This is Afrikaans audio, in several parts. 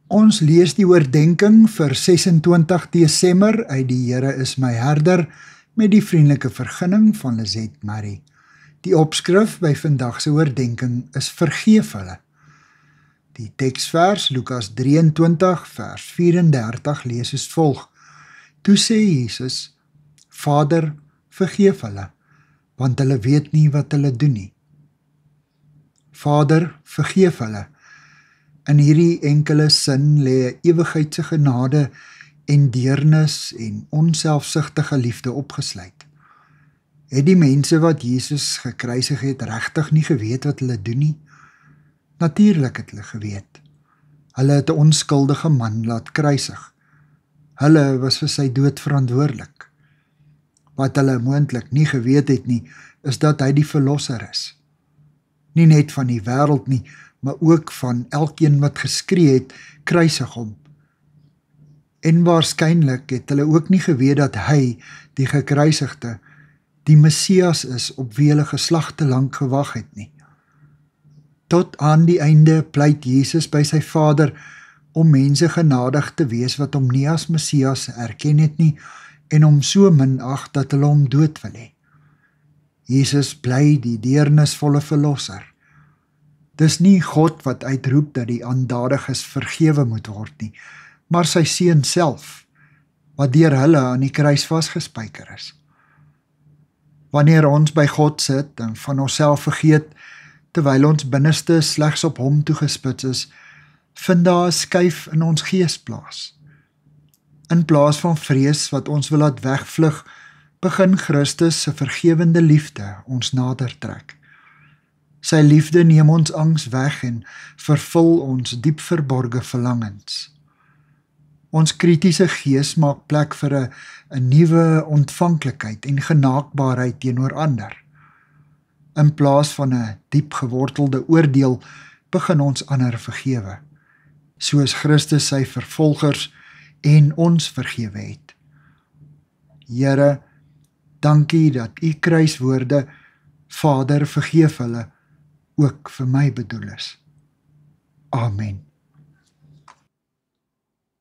Ons lees die oordenking vir 26 Desember uit Die Here is my herder met die vriendelike vergunning van Lizet Marie. Die opskrif by vandag se oordenking is vergeef hulle. Die teksvers Lukas 23 vers 34 lees soos volg. Toe sê Jesus: Vader, vergeef hulle, want hulle weet nie wat hulle doen nie. Vader, vergeef hulle. In hierdie enkele sin lê 'n ewigheidse genade en deernis en onselfsugtige liefde opgesluit. Het die mense wat Jesus gekruisig het regtig nie geweet wat hulle doen nie? Natuurlik het hulle geweet. Hulle het 'n onskuldige man laat kruisig. Hulle was vir sy dood verantwoordelik. Wat hulle moontlik nie geweet het nie, is dat hy die verlosser is. Nie net van die wêreld nie, maar ook van elkeen wat geskree het, kruisig hom. En waarskynlik het hulle ook nie geweet dat hy, die gekruisigde, die Messias is op wie hulle geslagte lank gewag het nie. Tot aan die einde pleit Jesus by sy Vader om mense genadig te wees wat hom nie as Messias erken het nie en hom so minag dat hulle hom dood wil hê. Jesus bly die deernisvolle verlosser. Dis nie God wat uitroep dat die aandadiges vergewe moet word nie, maar sy seun self, wat deur hulle aan die kruis vasgespijker is. Wanneer ons by God sit en van onsself vergeet, terwyl ons binneste slegs op hom toegespits is, vind daar 'n skuif in ons gees plaas. In plaas van vrees wat ons wil laat wegvlug, begin Christus se vergewende liefde ons nader trek. Sy liefde neem ons angs weg en vervul ons diep verborge verlangens. Ons kritiese gees maak plek vir 'n nuwe ontvanklikheid en genaakbaarheid teenoor ander. In plaas van 'n diep gewortelde oordeel, begin ons ander vergewe, soos Christus sy vervolgers en ons vergewe het. Here, dankie dat u kruiswoorde, Vader, vergeef hulle, ook vir my bedoel is. Amen.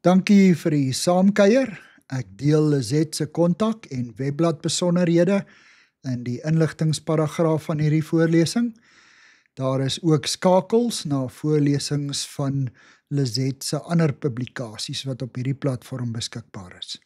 Dankie vir die saamkuier. Ek deel Lizet se kontak en webblad besonderhede in die inligtingsparagraaf van hierdie voorlesing. Daar is ook skakels na voorlesings van Lizet se ander publikasies wat op hierdie platform beskikbaar is.